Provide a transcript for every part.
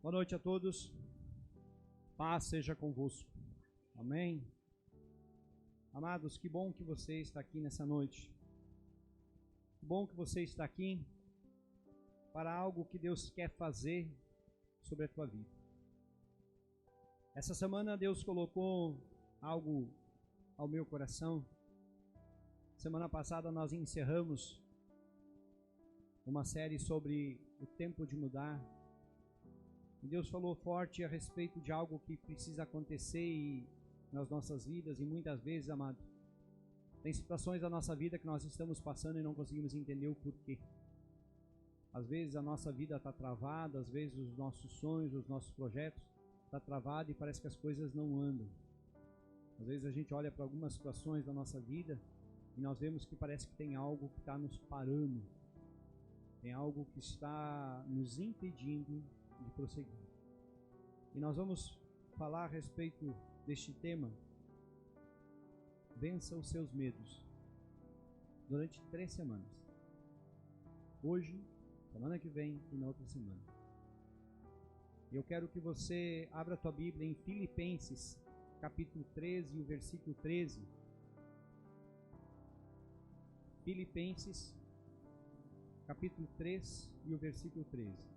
Boa noite a todos. Paz seja convosco. Amém. Amados, que bom que você está aqui nessa noite. Que bom que você está aqui para algo que Deus quer fazer sobre a tua vida. Essa semana Deus colocou algo ao meu coração. Semana passada nós encerramos uma série sobre o tempo de mudar. E Deus falou forte a respeito de algo que precisa acontecer nas nossas vidas, e muitas vezes, amado, tem situações da nossa vida que nós estamos passando e não conseguimos entender o porquê. Às vezes a nossa vida está travada, às vezes os nossos sonhos, os nossos projetos estão travados e parece que as coisas não andam. Às vezes a gente olha para algumas situações da nossa vida e nós vemos que parece que tem algo que está nos parando, tem algo que está nos impedindo de prosseguir. E nós vamos falar a respeito deste tema: vença os seus medos, durante 3 semanas. Hoje, semana que vem e na outra semana. Eu quero que você abra a tua Bíblia em Filipenses, capítulo 13 e o versículo 13. Filipenses, capítulo 3 e o versículo 13.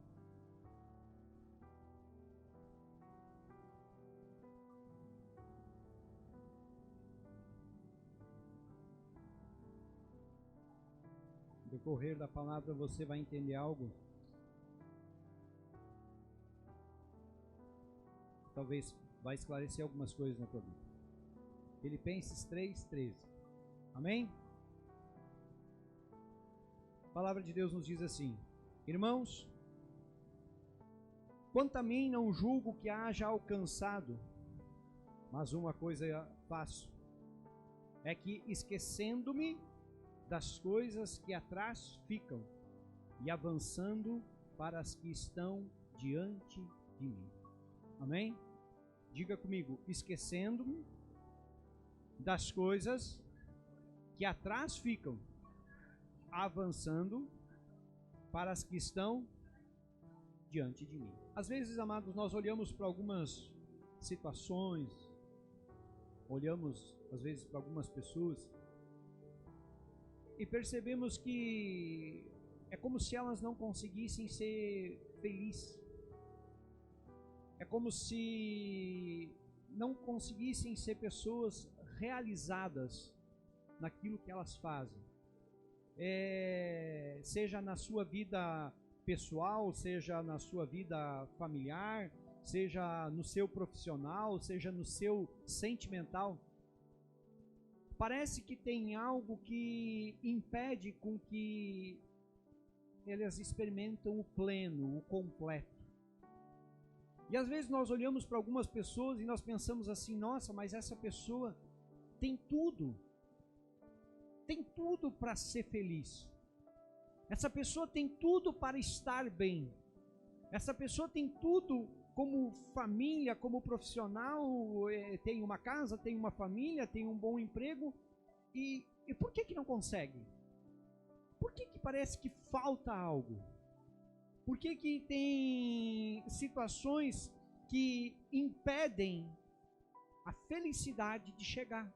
No decorrer da palavra você vai entender algo. Talvez vai esclarecer algumas coisas na tua vida. Filipenses 3:13. Amém? A palavra de Deus nos diz assim: irmãos, quanto a mim não julgo que haja alcançado, mas uma coisa faço, é que esquecendo-me das coisas que atrás ficam e avançando para as que estão diante de mim. Amém? Diga comigo: esquecendo-me das coisas que atrás ficam, avançando para as que estão diante de mim. Às vezes, amados, nós olhamos para algumas situações, olhamos às vezes para algumas pessoas e percebemos que é como se elas não conseguissem ser felizes. É como se não conseguissem ser pessoas realizadas naquilo que elas fazem. Seja na sua vida pessoal, seja na sua vida familiar, seja no seu profissional, seja no seu sentimental. Parece que tem algo que impede com que eles experimentam o pleno, o completo. E às vezes nós olhamos para algumas pessoas e nós pensamos assim: nossa, mas essa pessoa tem tudo para ser feliz. Essa pessoa tem tudo para estar bem. Essa pessoa tem tudo como família, como profissional, tem uma casa, tem uma família, tem um bom emprego. E por que não consegue? Por que parece que falta algo? Por que tem situações que impedem a felicidade de chegar?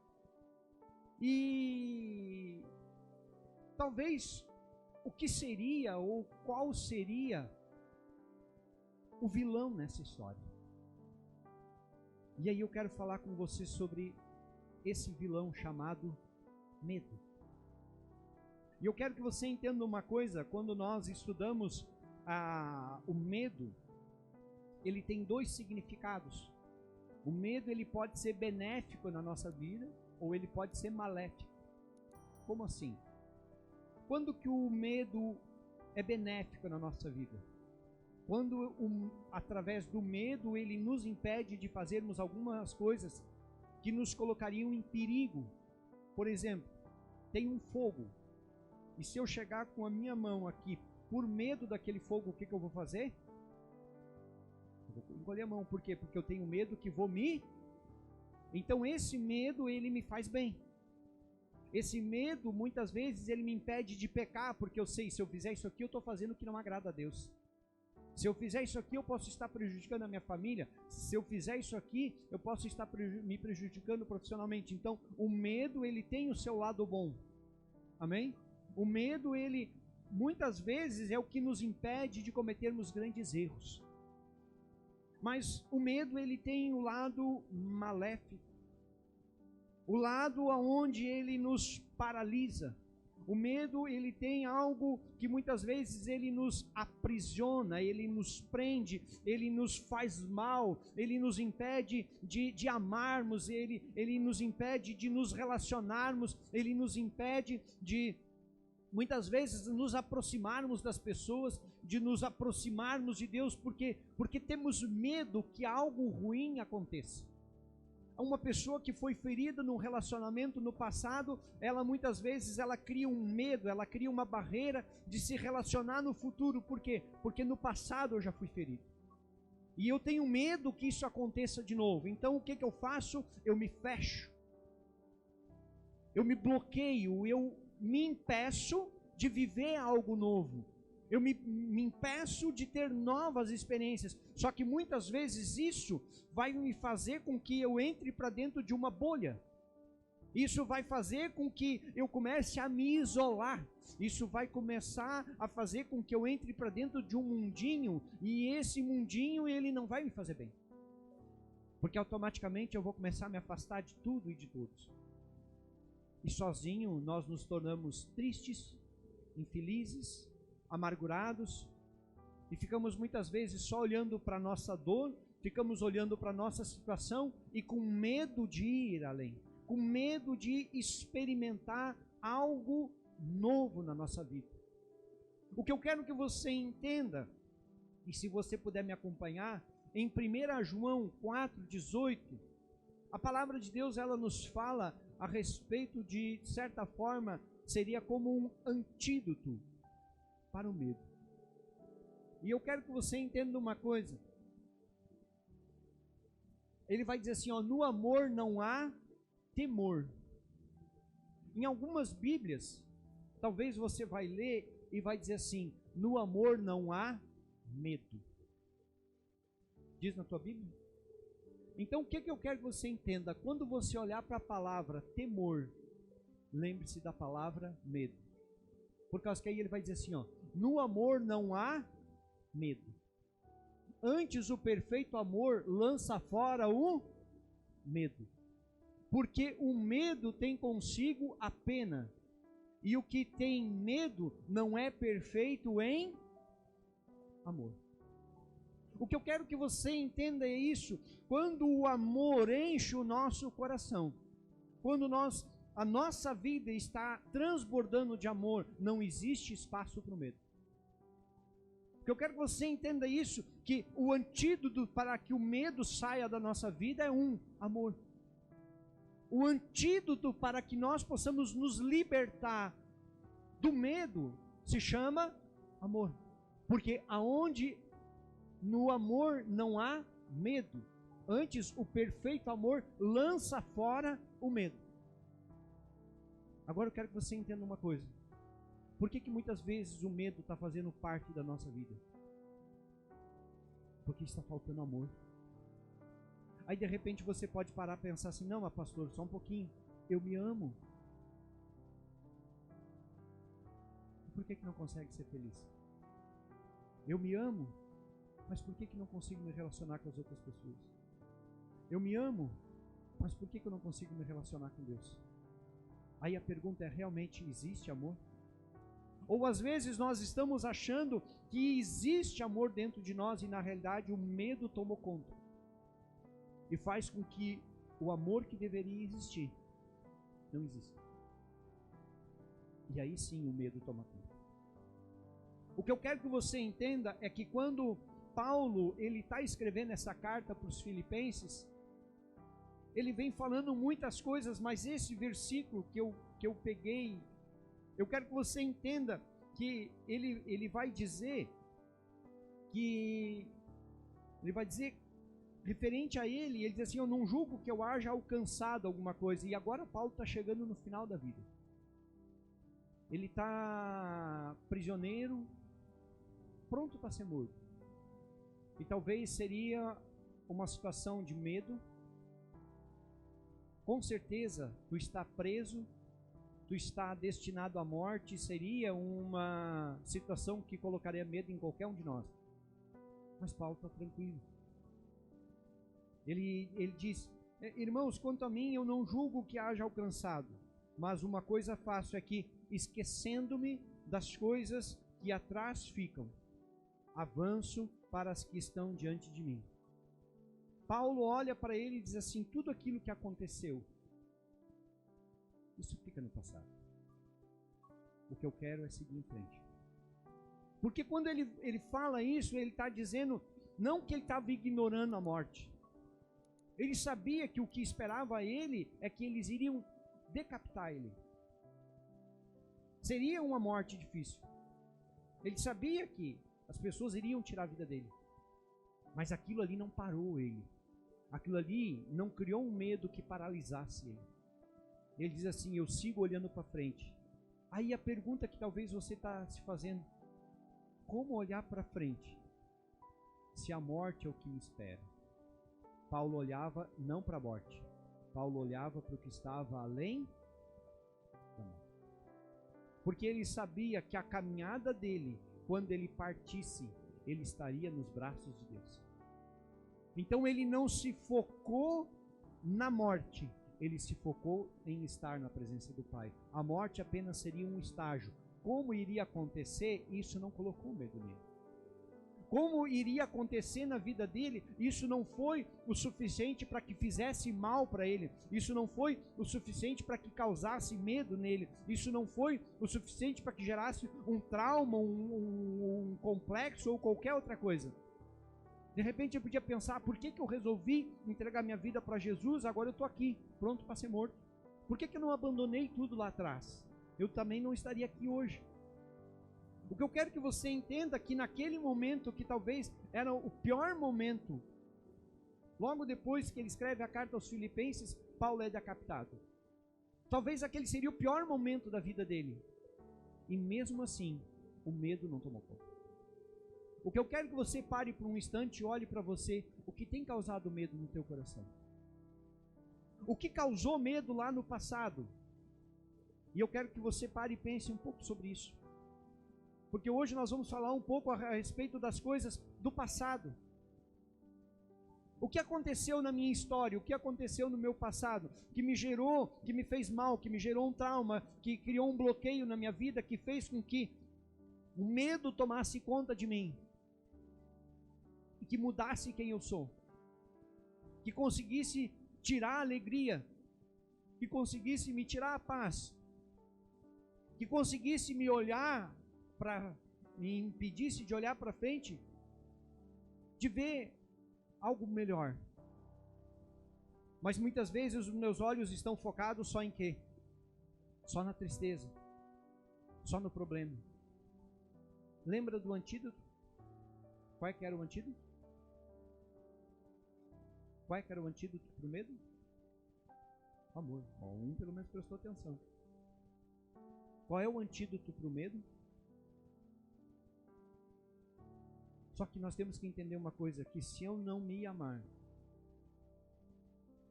E talvez o que seria ou qual seria o vilão nessa história? E aí eu quero falar com você sobre esse vilão chamado medo. E eu quero que você entenda uma coisa: quando nós estudamos o medo, ele tem 2 significados. O medo, ele pode ser benéfico na nossa vida ou ele pode ser maléfico. Como assim? Quando que o medo é benéfico na nossa vida? Quando através do medo ele nos impede de fazermos algumas coisas que nos colocariam em perigo. Por exemplo, tem um fogo, e se eu chegar com a minha mão aqui por medo daquele fogo, o que eu vou fazer? Eu vou encolher a mão. Por quê? Porque eu tenho medo que vou me... Então esse medo, ele me faz bem. Esse medo, muitas vezes, ele me impede de pecar, porque eu sei, se eu fizer isso aqui, eu estou fazendo o que não agrada a Deus. Se eu fizer isso aqui, eu posso estar prejudicando a minha família. Se eu fizer isso aqui, eu posso estar me prejudicando profissionalmente. Então, o medo, ele tem o seu lado bom. Amém? O medo, ele muitas vezes é o que nos impede de cometermos grandes erros. Mas o medo, ele tem o lado maléfico. O lado onde ele nos paralisa. O medo, ele tem algo que muitas vezes ele nos aprisiona, ele nos prende, ele nos faz mal, ele nos impede de amarmos, ele nos impede de nos relacionarmos, ele nos impede de, muitas vezes, nos aproximarmos das pessoas, de nos aproximarmos de Deus, porque temos medo que algo ruim aconteça. Uma pessoa que foi ferida num relacionamento no passado, ela muitas vezes ela cria um medo, ela cria uma barreira de se relacionar no futuro. Por quê? Porque no passado eu já fui ferido. E eu tenho medo que isso aconteça de novo. Então o que eu faço? Eu me fecho. Eu me bloqueio, eu me impeço de viver algo novo. Eu me impeço de ter novas experiências. Só que muitas vezes isso vai me fazer com que eu entre para dentro de uma bolha. Isso vai fazer com que eu comece a me isolar. Isso vai começar a fazer com que eu entre para dentro de um mundinho. E esse mundinho, ele não vai me fazer bem. Porque automaticamente eu vou começar a me afastar de tudo e de todos. E sozinho nós nos tornamos tristes, infelizes, amargurados, e ficamos muitas vezes só olhando para a nossa dor, ficamos olhando para a nossa situação e com medo de ir além, com medo de experimentar algo novo na nossa vida. O que eu quero que você entenda, e se você puder me acompanhar, em 1 João 4,18, a palavra de Deus, ela nos fala a respeito de certa forma, seria como um antídoto para o medo. E eu quero que você entenda uma coisa. Ele vai dizer assim, ó, no amor não há temor. Em algumas Bíblias, talvez você vai ler e vai dizer assim, no amor não há medo. Diz na tua Bíblia? Então o que eu quero que você entenda? Quando você olhar para a palavra temor, lembre-se da palavra medo. Por causa que aí ele vai dizer assim, ó, no amor não há medo. Antes o perfeito amor lança fora o medo. Porque o medo tem consigo a pena. E o que tem medo não é perfeito em amor. O que eu quero que você entenda é isso. Quando o amor enche o nosso coração, quando a nossa vida está transbordando de amor, não existe espaço para o medo. O que eu quero que você entenda isso, que o antídoto para que o medo saia da nossa vida é amor. O antídoto para que nós possamos nos libertar do medo se chama amor. Porque aonde no amor não há medo, antes o perfeito amor lança fora o medo. Agora eu quero que você entenda uma coisa. Por que muitas vezes o medo está fazendo parte da nossa vida? Porque está faltando amor. Aí de repente você pode parar e pensar assim, não, mas pastor, só um pouquinho, eu me amo. Por que não consegue ser feliz? Eu me amo, mas por que não consigo me relacionar com as outras pessoas? Eu me amo, mas por que eu não consigo me relacionar com Deus? Aí a pergunta é, realmente existe amor? Ou às vezes nós estamos achando que existe amor dentro de nós e na realidade o medo tomou conta. E faz com que o amor que deveria existir, não exista. E aí sim o medo toma conta. O que eu quero que você entenda é que quando Paulo ele está escrevendo essa carta para os filipenses, ele vem falando muitas coisas, mas esse versículo que eu peguei, eu quero que você entenda que ele vai dizer referente a ele diz assim, eu não julgo que eu haja alcançado alguma coisa. E agora Paulo está chegando no final da vida. Ele está prisioneiro, pronto para ser morto. E talvez seria uma situação de medo. Com certeza, tu está preso, tu está destinado à morte, seria uma situação que colocaria medo em qualquer um de nós. Mas Paulo está tranquilo. Ele diz: irmãos, quanto a mim, eu não julgo que haja alcançado, mas uma coisa faço é que, esquecendo-me das coisas que atrás ficam, avanço para as que estão diante de mim. Paulo olha para ele e diz assim: tudo aquilo que aconteceu, isso fica no passado. O que eu quero é seguir em frente. Porque quando ele fala isso, ele está dizendo, não que ele estava ignorando a morte. Ele sabia que o que esperava ele é que eles iriam decapitar ele. Seria uma morte difícil. Ele sabia que as pessoas iriam tirar a vida dele. Mas aquilo ali não parou ele. Aquilo ali não criou um medo que paralisasse ele. Ele diz assim: eu sigo olhando para frente. Aí a pergunta que talvez você está se fazendo: como olhar para frente se a morte é o que me espera? Paulo olhava não para a morte. Paulo olhava para o que estava além da morte. Porque ele sabia que a caminhada dele, quando ele partisse, ele estaria nos braços de Deus. Então ele não se focou na morte, ele se focou em estar na presença do Pai. A morte apenas seria um estágio. Como iria acontecer, isso não colocou medo nele. Como iria acontecer na vida dele, isso não foi o suficiente para que fizesse mal para ele. Isso não foi o suficiente para que causasse medo nele. Isso não foi o suficiente para que gerasse um trauma, um complexo ou qualquer outra coisa. De repente eu podia pensar: por que eu resolvi entregar minha vida para Jesus? Agora eu estou aqui, pronto para ser morto. Por que eu não abandonei tudo lá atrás? Eu também não estaria aqui hoje. O que eu quero que você entenda é que naquele momento, que talvez era o pior momento, logo depois que ele escreve a carta aos Filipenses, Paulo é decapitado. Talvez aquele seria o pior momento da vida dele. E mesmo assim, o medo não tomou conta. O que eu quero que você pare por um instante e olhe para você, o que tem causado medo no teu coração. O que causou medo lá no passado. E eu quero que você pare e pense um pouco sobre isso. Porque hoje nós vamos falar um pouco a respeito das coisas do passado. O que aconteceu na minha história, o que aconteceu no meu passado, que me gerou, que me fez mal, que me gerou um trauma, que criou um bloqueio na minha vida, que fez com que o medo tomasse conta de mim. E que mudasse quem eu sou. Que conseguisse tirar a alegria. Que conseguisse me tirar a paz. Que conseguisse me olhar me impedisse de olhar para frente, de ver algo melhor. Mas muitas vezes os meus olhos estão focados só em quê? Só na tristeza, só no problema. Lembra do antídoto? Qual é que era o antídoto? Qual é que era o antídoto para o medo? Amor. Bom, um pelo menos prestou atenção. Qual é o antídoto para o medo? Só que nós temos que entender uma coisa, que se eu não me amar,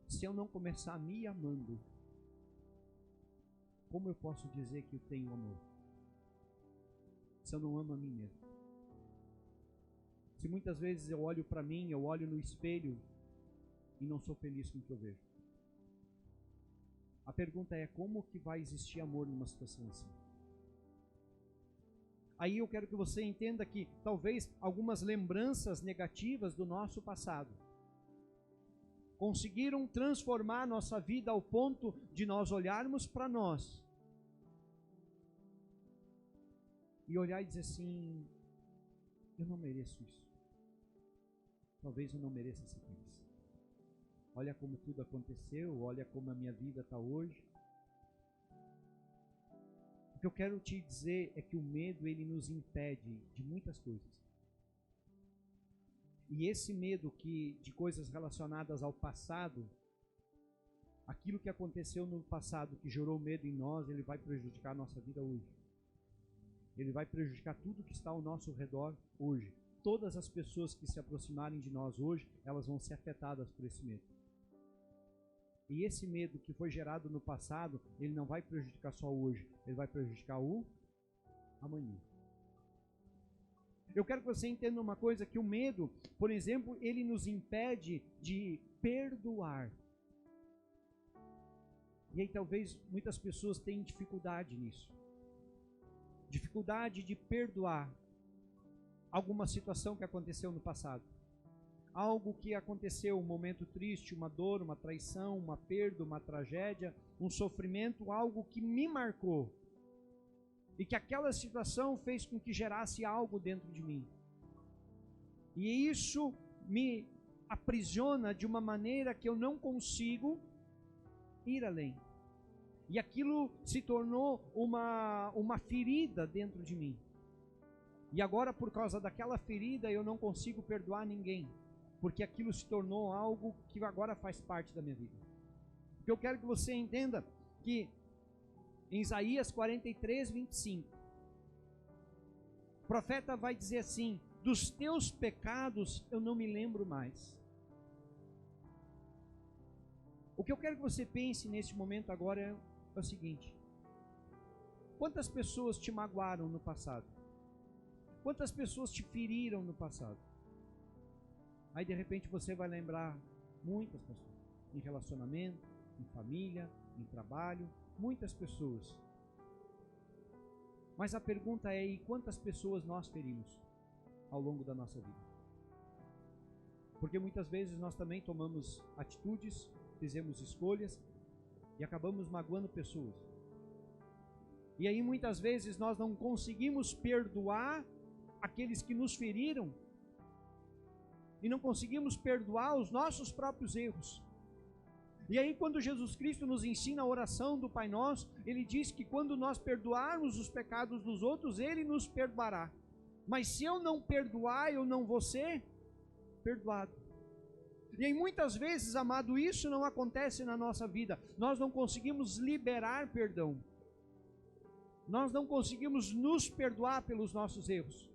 se eu não começar me amando, como eu posso dizer que eu tenho amor? Se eu não amo a mim mesmo. Se muitas vezes eu olho para mim, eu olho no espelho e não sou feliz com o que eu vejo. A pergunta é: como que vai existir amor numa situação assim? Aí eu quero que você entenda que talvez algumas lembranças negativas do nosso passado conseguiram transformar nossa vida ao ponto de nós olharmos para nós e olhar e dizer assim: eu não mereço isso. Talvez eu não mereça ser feliz. Olha como tudo aconteceu, olha como a minha vida está hoje. O que eu quero te dizer é que o medo, ele nos impede de muitas coisas. E esse medo de coisas relacionadas ao passado, aquilo que aconteceu no passado que gerou medo em nós, ele vai prejudicar a nossa vida hoje. Ele vai prejudicar tudo que está ao nosso redor hoje. todas as pessoas que se aproximarem de nós hoje, elas vão ser afetadas por esse medo. E esse medo que foi gerado no passado, ele não vai prejudicar só hoje, ele vai prejudicar o amanhã. Eu quero que você entenda uma coisa, que o medo, por exemplo, ele nos impede de perdoar. E aí talvez muitas pessoas tenham dificuldade nisso. Dificuldade de perdoar alguma situação que aconteceu no passado. Algo que aconteceu, um momento triste, uma dor, uma traição, uma perda, uma tragédia, um sofrimento, algo que me marcou. E que aquela situação fez com que gerasse algo dentro de mim. E isso me aprisiona de uma maneira que eu não consigo ir além. E aquilo se tornou uma ferida dentro de mim. E agora, por causa daquela ferida, eu não consigo perdoar ninguém. Porque aquilo se tornou algo que agora faz parte da minha vida. O que eu quero que você entenda, que em Isaías 43, 25, o profeta vai dizer assim: dos teus pecados eu não me lembro mais. O que eu quero que você pense neste momento agora é o seguinte: quantas pessoas te magoaram no passado? Quantas pessoas te feriram no passado? Aí de repente você vai lembrar muitas pessoas, em relacionamento, em família, em trabalho, muitas pessoas. Mas a pergunta é: e quantas pessoas nós ferimos ao longo da nossa vida? Porque muitas vezes nós também tomamos atitudes, fizemos escolhas e acabamos magoando pessoas. E aí muitas vezes nós não conseguimos perdoar aqueles que nos feriram e não conseguimos perdoar os nossos próprios erros. E aí quando Jesus Cristo nos ensina a oração do Pai Nosso, Ele diz que quando nós perdoarmos os pecados dos outros, Ele nos perdoará. Mas se eu não perdoar, eu não vou ser perdoado. E aí muitas vezes, amado, isso não acontece na nossa vida. Nós não conseguimos liberar perdão. Nós não conseguimos nos perdoar pelos nossos erros.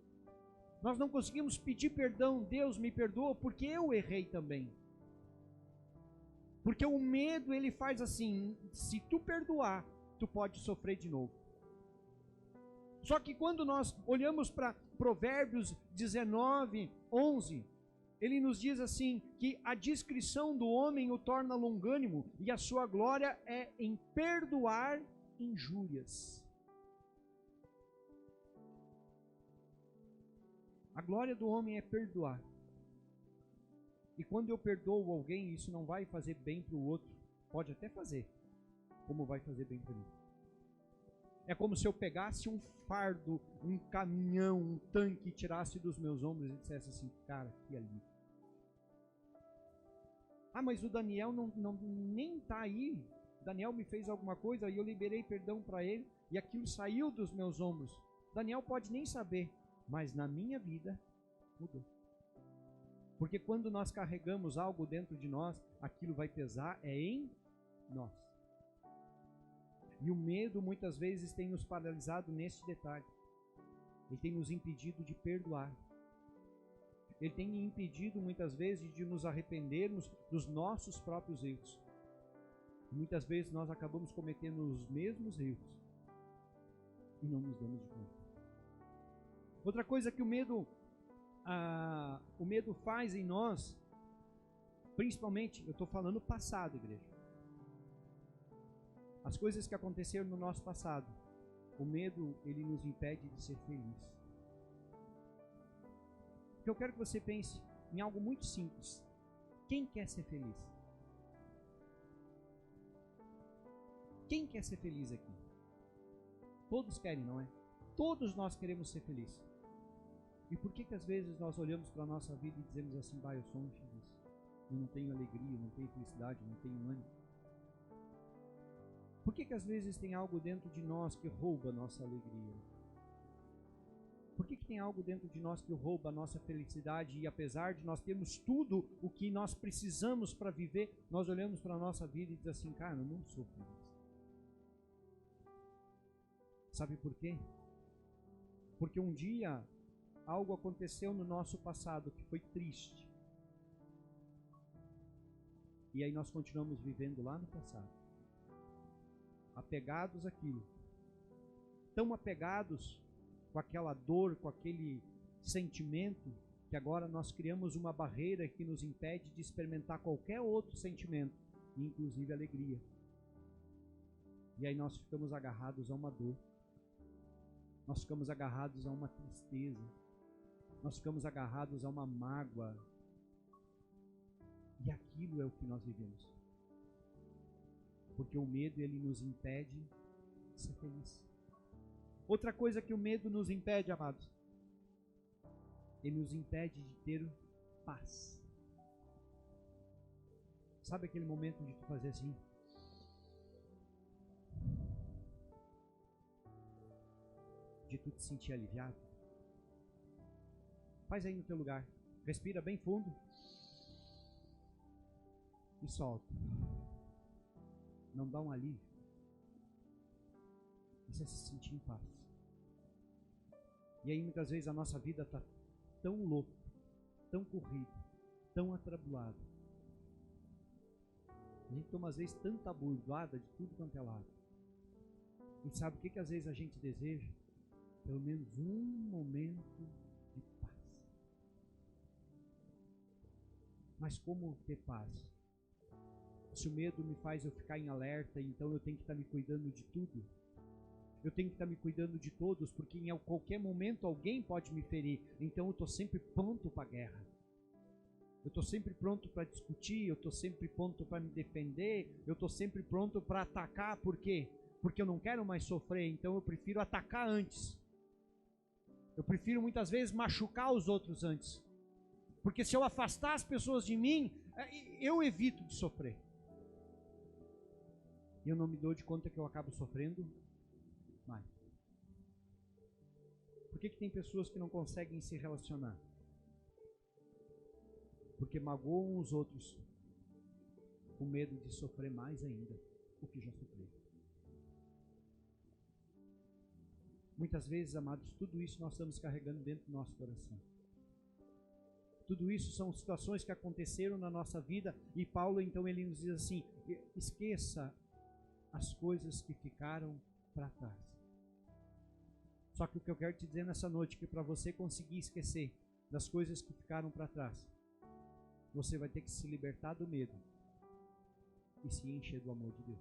Nós não conseguimos pedir perdão: Deus me perdoa porque eu errei também. Porque o medo, ele faz assim: se tu perdoar, tu pode sofrer de novo. Só que quando nós olhamos para Provérbios 19, 11, ele nos diz assim, que a discrição do homem o torna longânimo e a sua glória é em perdoar injúrias. A glória do homem é perdoar. E quando eu perdoo alguém, isso não vai fazer bem para o outro. Pode até fazer, como vai fazer bem para mim. É como se eu pegasse um fardo, um caminhão, um tanque, tirasse dos meus ombros e dissesse assim: cara, que alívio. Ah, mas o Daniel nem está aí. Daniel me fez alguma coisa e eu liberei perdão para ele e aquilo saiu dos meus ombros. Daniel pode nem saber, mas na minha vida mudou. Porque quando nós carregamos algo dentro de nós, aquilo vai pesar em nós. E o medo muitas vezes tem nos paralisado nesse detalhe. Ele tem nos impedido de perdoar. Ele tem impedido muitas vezes de nos arrependermos dos nossos próprios erros. Muitas vezes nós acabamos cometendo os mesmos erros e não nos damos de conta. Outra coisa que o medo faz em nós, principalmente, eu estou falando passado, igreja. As coisas que aconteceram no nosso passado, o medo, ele nos impede de ser feliz. Porque eu quero que você pense em algo muito simples. Quem quer ser feliz? Quem quer ser feliz aqui? Todos querem, não é? Todos nós queremos ser felizes. E por que às vezes nós olhamos para a nossa vida e dizemos assim: eu sou infeliz, eu não tenho alegria, eu não tenho felicidade, eu não tenho ânimo? Por que às vezes tem algo dentro de nós que rouba a nossa alegria? Por que tem algo dentro de nós que rouba a nossa felicidade e apesar de nós termos tudo o que nós precisamos para viver, nós olhamos para a nossa vida e dizemos assim: cara, eu não sou feliz. Sabe por quê? Porque um dia algo aconteceu no nosso passado que foi triste. E aí nós continuamos vivendo lá no passado, apegados àquilo, tão apegados com aquela dor, com aquele sentimento, que agora nós criamos uma barreira que nos impede de experimentar qualquer outro sentimento, inclusive alegria. E aí nós ficamos agarrados a uma dor, nós ficamos agarrados a uma tristeza, nós ficamos agarrados a uma mágoa. E aquilo é o que nós vivemos. Porque o medo, ele nos impede de ser feliz. Outra coisa que o medo nos impede, amados, ele nos impede de ter paz. Sabe aquele momento de tu fazer assim? De tu te sentir aliviado? Faz aí no teu lugar. Respira bem fundo. E solta. Não dá um alívio? Isso é se sentir em paz. E aí muitas vezes a nossa vida está tão louca, tão corrida, tão atribulada. A gente toma às vezes tanta burdoada de tudo quanto é lado. E sabe o que às vezes a gente deseja? Pelo menos um momento de paz. Mas como ter paz? Se o medo me faz eu ficar em alerta, então eu tenho que estar me cuidando de tudo. Eu tenho que estar me cuidando de todos, porque em qualquer momento alguém pode me ferir. Então eu estou sempre pronto para a guerra. Eu estou sempre pronto para discutir, eu estou sempre pronto para me defender, eu estou sempre pronto para atacar. Por quê? Porque eu não quero mais sofrer, então eu prefiro atacar antes. Eu prefiro muitas vezes machucar os outros antes. Porque se eu afastar as pessoas de mim, eu evito de sofrer. E eu não me dou de conta que eu acabo sofrendo mais. Por que tem pessoas que não conseguem se relacionar? Porque magoam os outros com medo de sofrer mais ainda o que já sofreu. Muitas vezes, amados, tudo isso nós estamos carregando dentro do nosso coração. Tudo isso são situações que aconteceram na nossa vida, e Paulo então ele nos diz assim: esqueça as coisas que ficaram para trás. Só que o que eu quero te dizer nessa noite é que para você conseguir esquecer das coisas que ficaram para trás, você vai ter que se libertar do medo e se encher do amor de Deus.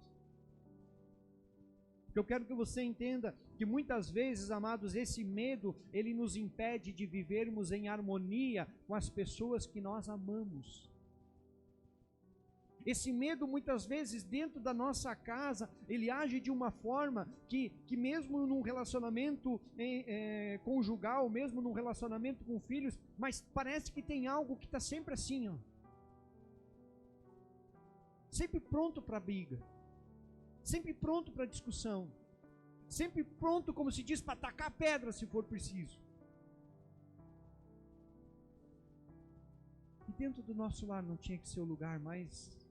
Porque eu quero que você entenda que muitas vezes, amados, esse medo, ele nos impede de vivermos em harmonia com as pessoas que nós amamos. Esse medo, muitas vezes, dentro da nossa casa, ele age de uma forma que mesmo num relacionamento conjugal, mesmo num relacionamento com filhos, mas parece que tem algo que está sempre assim, ó. Sempre pronto para briga, sempre pronto para discussão, sempre pronto, como se diz, para atacar pedra se for preciso. E dentro do nosso lar não tinha que ser o lugar mais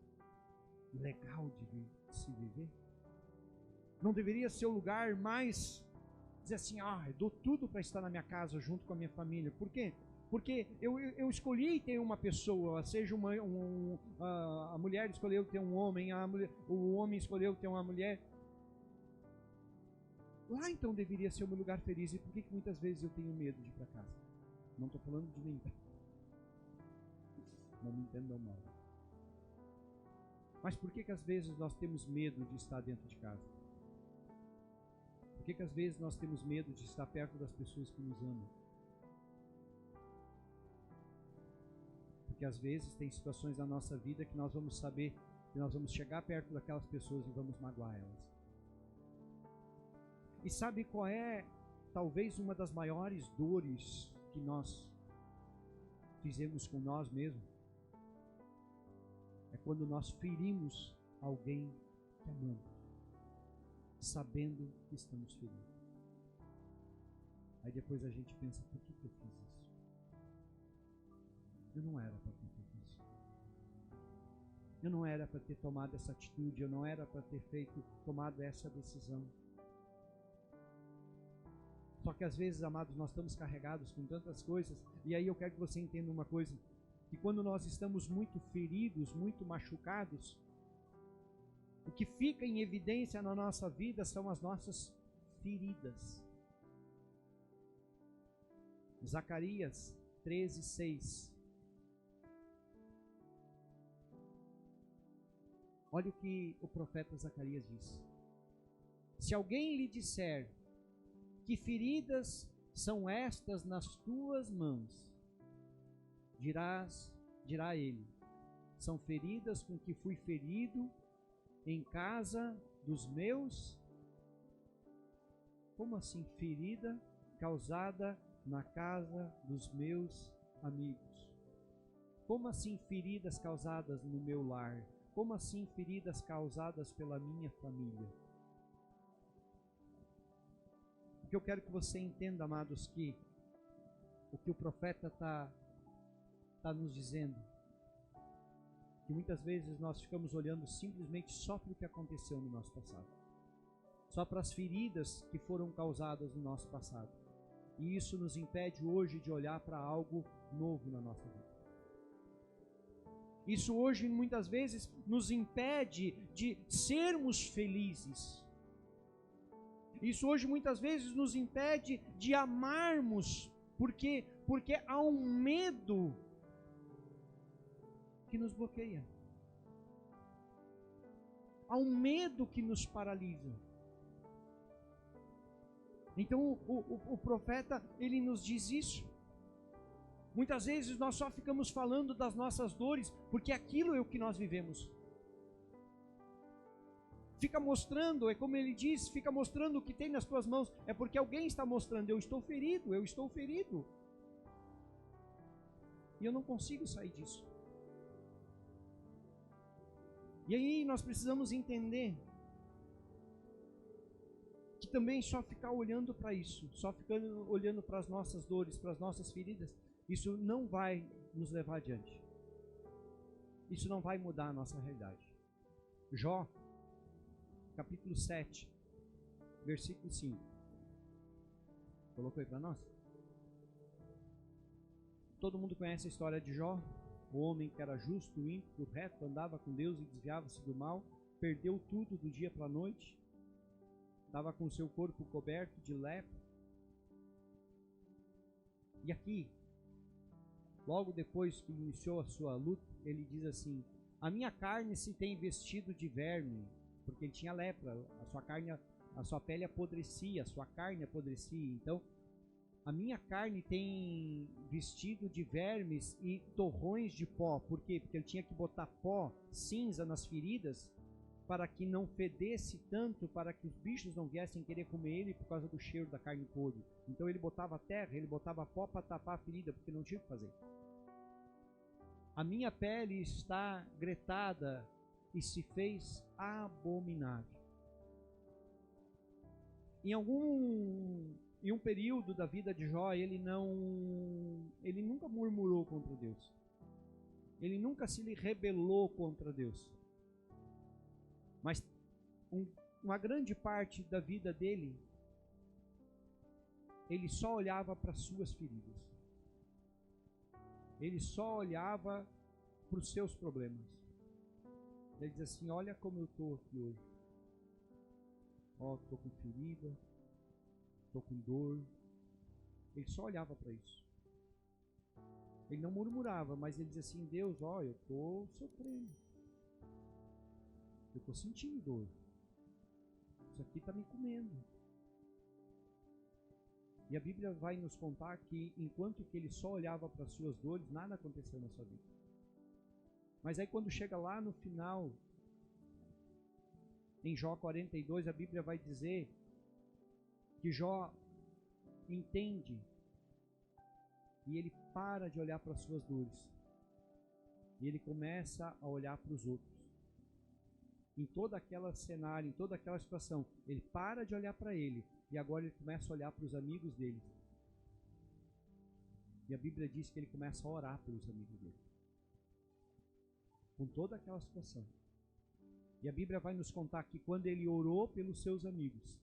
legal de se viver? Não deveria ser o lugar mais, dizer assim, eu dou tudo para estar na minha casa junto com a minha família. Por quê? Porque eu escolhi ter uma pessoa, seja a mulher escolheu ter um homem, o homem escolheu ter uma mulher. Lá então deveria ser o meu lugar feliz. E por que muitas vezes eu tenho medo de ir para casa? Não estou falando de mim. Não me entendam mal. Mas por que às vezes nós temos medo de estar dentro de casa? Por que às vezes nós temos medo de estar perto das pessoas que nos amam? Porque às vezes tem situações na nossa vida que nós vamos saber que nós vamos chegar perto daquelas pessoas e vamos magoar elas. E sabe qual é talvez uma das maiores dores que nós fizemos com nós mesmos? É quando nós ferimos alguém que amamos, sabendo que estamos ferindo. Aí depois a gente pensa, por que eu fiz isso? Eu não era para ter feito isso. Eu não era para ter tomado essa atitude, eu não era para ter tomado essa decisão. Só que às vezes, amados, nós estamos carregados com tantas coisas, e aí eu quero que você entenda uma coisa, que quando nós estamos muito feridos, muito machucados, o que fica em evidência na nossa vida são as nossas feridas. Zacarias 13:6. Olha o que o profeta Zacarias diz. Se alguém lhe disser, que feridas são estas nas tuas mãos? Dirá ele, são feridas com que fui ferido em casa dos meus. Como assim ferida causada na casa dos meus amigos? Como assim feridas causadas no meu lar? Como assim feridas causadas pela minha família? O que eu quero que você entenda, amados, que o que o profeta está nos dizendo, que muitas vezes nós ficamos olhando simplesmente só para o que aconteceu no nosso passado, só para as feridas que foram causadas no nosso passado, e isso nos impede hoje de olhar para algo novo na nossa vida. Isso hoje muitas vezes nos impede de sermos felizes. Isso hoje muitas vezes nos impede de amarmos, porque há um medo que nos bloqueia. Há um medo que nos paralisa. Então o profeta, ele nos diz isso. Muitas vezes nós só ficamos falando das nossas dores, porque aquilo é o que nós vivemos. Fica mostrando, é como ele diz, fica mostrando o que tem nas tuas mãos, é porque alguém está mostrando, eu estou ferido. E eu não consigo sair disso. E aí nós precisamos entender que também só ficar olhando para isso, só ficando olhando para as nossas dores, para as nossas feridas, isso não vai nos levar adiante. Isso não vai mudar a nossa realidade. Jó, capítulo 7, versículo 5. Colocou aí para nós? Todo mundo conhece a história de Jó, o homem que era justo, ímpio, reto, andava com Deus e desviava-se do mal, perdeu tudo do dia para a noite, estava com seu corpo coberto de lepra. E aqui, logo depois que iniciou a sua luta, ele diz assim: a minha carne se tem vestido de verme, porque ele tinha lepra, a sua pele apodrecia, a sua carne apodrecia. Então, a minha carne tem vestido de vermes e torrões de pó. Por quê? Porque ele tinha que botar pó, cinza nas feridas, para que não fedesse tanto, para que os bichos não viessem querer comer ele por causa do cheiro da carne podre. Então ele botava terra, ele botava pó para tapar a ferida, porque não tinha o que fazer. A minha pele está gretada e se fez abominável. Em um período da vida de Jó, ele nunca murmurou contra Deus. Ele nunca se rebelou contra Deus. Mas uma grande parte da vida dele, ele só olhava para as suas feridas. Ele só olhava para os seus problemas. Ele diz assim: olha como eu estou aqui hoje. Ó, estou com ferida, estou com dor. Ele só olhava para isso. Ele não murmurava, mas ele dizia assim: Deus, ó, eu estou sofrendo. Eu estou sentindo dor. Isso aqui está me comendo. E a Bíblia vai nos contar que enquanto que ele só olhava para as suas dores, nada aconteceu na sua vida. Mas aí quando chega lá no final, em Jó 42, a Bíblia vai dizer que Jó entende e ele para de olhar para as suas dores. E ele começa a olhar para os outros. Em todo aquele cenário, em toda aquela situação, ele para de olhar para ele e agora ele começa a olhar para os amigos dele. E a Bíblia diz que ele começa a orar pelos amigos dele. Com toda aquela situação. E a Bíblia vai nos contar que quando ele orou pelos seus amigos,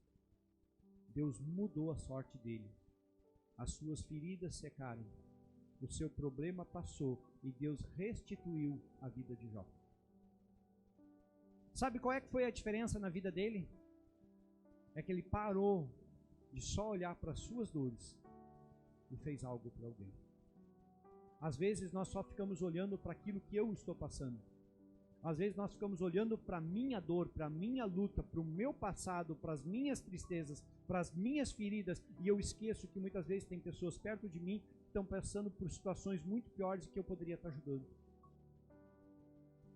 Deus mudou a sorte dele. As suas feridas secaram. O seu problema passou e Deus restituiu a vida de Jó. Sabe qual é que foi a diferença na vida dele? É que ele parou de só olhar para as suas dores e fez algo para alguém. Às vezes nós só ficamos olhando para aquilo que eu estou passando. Às vezes nós ficamos olhando para a minha dor, para a minha luta, para o meu passado, para as minhas tristezas, para as minhas feridas, e eu esqueço que muitas vezes tem pessoas perto de mim que estão passando por situações muito piores que eu poderia estar ajudando.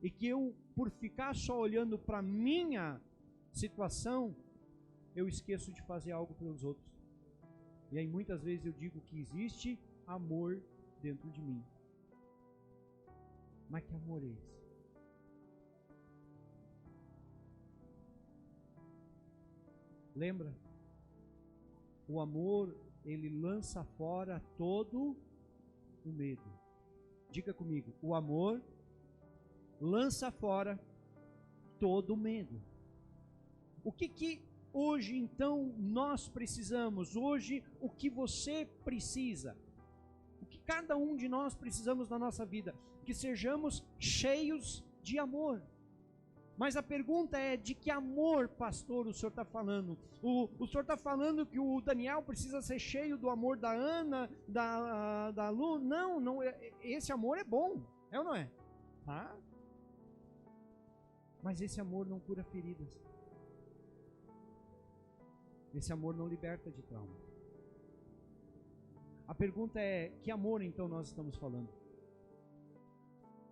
E que eu, por ficar só olhando para a minha situação, eu esqueço de fazer algo pelos outros. E aí muitas vezes eu digo que existe amor dentro de mim. Mas que amor é esse? Lembra? O amor, ele lança fora todo o medo. Diga comigo, o amor lança fora todo o medo. O que hoje então nós precisamos? Hoje o que você precisa? O que cada um de nós precisamos na nossa vida? Que sejamos cheios de amor. Mas a pergunta é, de que amor, pastor, o senhor está falando? O senhor está falando que o Daniel precisa ser cheio do amor da Ana, da Lu? Não, esse amor é bom, é ou não é? Tá? Mas esse amor não cura feridas. Esse amor não liberta de trauma. A pergunta é, que amor então nós estamos falando?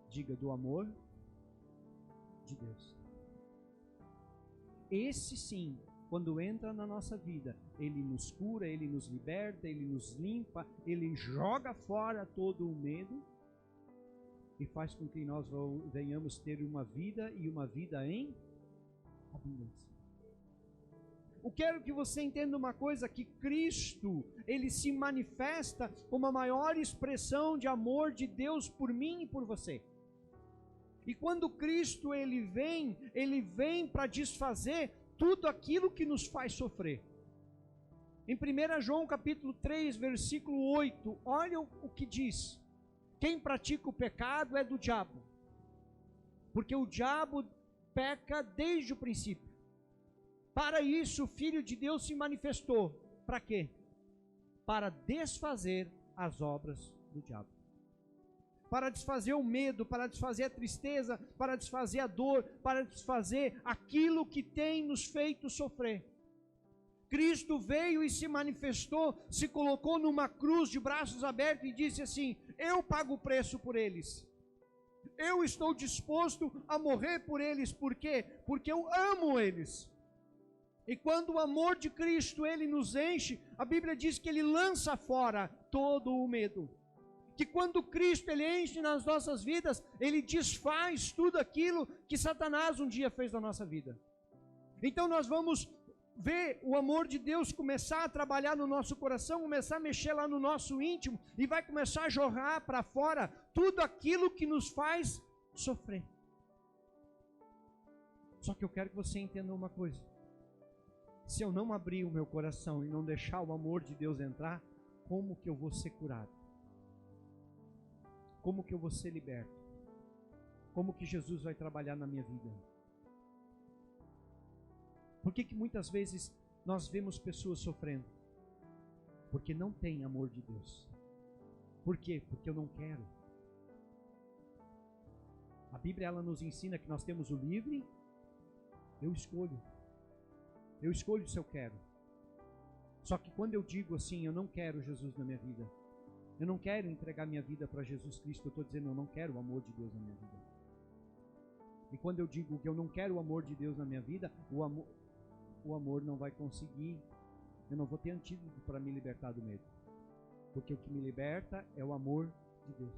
Diga, do amor de Deus. Esse sim, quando entra na nossa vida, ele nos cura, ele nos liberta, ele nos limpa, ele joga fora todo o medo e faz com que nós venhamos ter uma vida e uma vida em abundância. Eu quero que você entenda uma coisa, que Cristo, ele se manifesta como a maior expressão de amor de Deus por mim e por você. E quando Cristo ele vem para desfazer tudo aquilo que nos faz sofrer. Em 1 João capítulo 3, versículo 8, olha o que diz. Quem pratica o pecado é do diabo, porque o diabo peca desde o princípio. Para isso o Filho de Deus se manifestou. Para quê? Para desfazer as obras do diabo. Para desfazer o medo, para desfazer a tristeza, para desfazer a dor, para desfazer aquilo que tem nos feito sofrer. Cristo veio e se manifestou, se colocou numa cruz de braços abertos e disse assim: eu pago o preço por eles. Eu estou disposto a morrer por eles. Por quê? Porque eu amo eles. E quando o amor de Cristo ele nos enche, a Bíblia diz que ele lança fora todo o medo. Que quando Cristo ele enche nas nossas vidas, ele desfaz tudo aquilo que Satanás um dia fez na nossa vida. Então nós vamos ver o amor de Deus começar a trabalhar no nosso coração, começar a mexer lá no nosso íntimo, e vai começar a jorrar para fora tudo aquilo que nos faz sofrer. Só que eu quero que você entenda uma coisa. Se eu não abrir o meu coração e não deixar o amor de Deus entrar, como que eu vou ser curado? Como que eu vou ser liberto? Como que Jesus vai trabalhar na minha vida? Por que muitas vezes nós vemos pessoas sofrendo? Porque não tem amor de Deus. Por quê? Porque eu não quero. A Bíblia ela nos ensina que nós temos o livre, eu escolho. Eu escolho se eu quero. Só que quando eu digo assim, eu não quero Jesus na minha vida, eu não quero entregar minha vida para Jesus Cristo, eu estou dizendo, eu não quero o amor de Deus na minha vida. E quando eu digo que eu não quero o amor de Deus na minha vida, o amor não vai conseguir, eu não vou ter antídoto para me libertar do medo. Porque o que me liberta é o amor de Deus.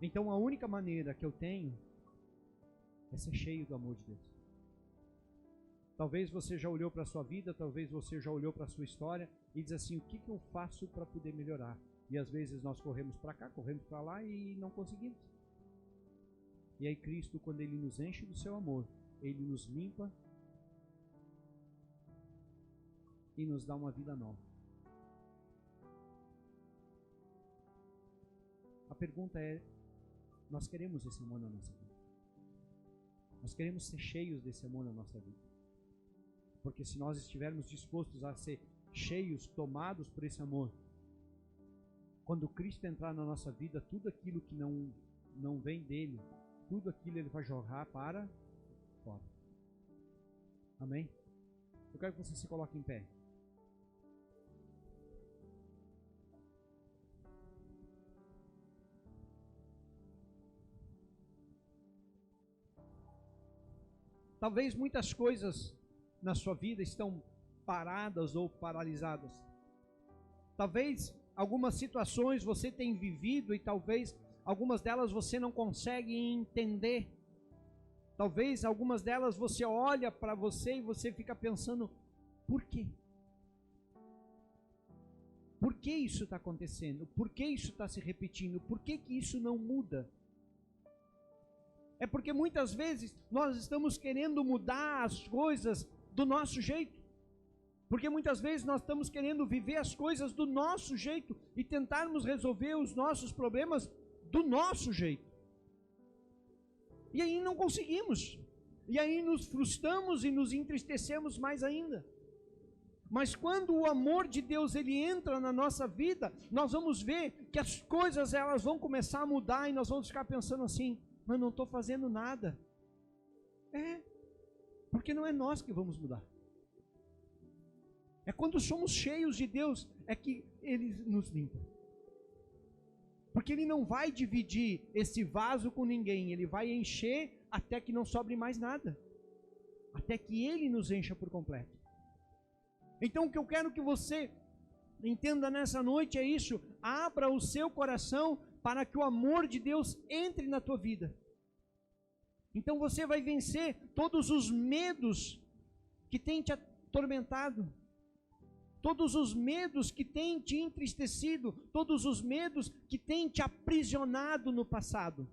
Então a única maneira que eu tenho é ser cheio do amor de Deus. Talvez você já olhou para a sua vida, talvez você já olhou para a sua história e diz assim, o que eu faço para poder melhorar? E às vezes nós corremos para cá, corremos para lá e não conseguimos. E aí Cristo, quando Ele nos enche do seu amor, Ele nos limpa, e nos dá uma vida nova. A pergunta é, nós queremos esse amor na nossa vida? Nós queremos ser cheios desse amor na nossa vida? Porque se nós estivermos dispostos a ser cheios, tomados por esse amor, quando Cristo entrar na nossa vida, tudo aquilo que não vem dele, tudo aquilo ele vai jorrar para fora. Amém? Eu quero que você se coloque em pé. Talvez muitas coisas na sua vida estão paradas ou paralisadas. Talvez algumas situações você tem vivido e talvez algumas delas você não consegue entender. Talvez algumas delas você olha para você e você fica pensando, por quê? Por que isso está acontecendo? Por que isso está se repetindo? Por que isso não muda? É porque muitas vezes nós estamos querendo mudar as coisas do nosso jeito. Porque muitas vezes nós estamos querendo viver as coisas do nosso jeito e tentarmos resolver os nossos problemas do nosso jeito. E aí não conseguimos. E aí nos frustramos e nos entristecemos mais ainda. Mas quando o amor de Deus ele entra na nossa vida, nós vamos ver que as coisas elas vão começar a mudar e nós vamos ficar pensando assim, mas não estou fazendo nada. Porque não é nós que vamos mudar. É quando somos cheios de Deus, é que Ele nos limpa. Porque Ele não vai dividir esse vaso com ninguém, Ele vai encher até que não sobre mais nada. Até que Ele nos encha por completo. Então o que eu quero que você entenda nessa noite é isso. Abra o seu coração para que o amor de Deus entre na tua vida. Então você vai vencer todos os medos que têm te atormentado, todos os medos que têm te entristecido, todos os medos que têm te aprisionado no passado,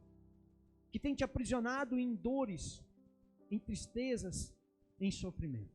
que têm te aprisionado em dores, em tristezas, em sofrimento.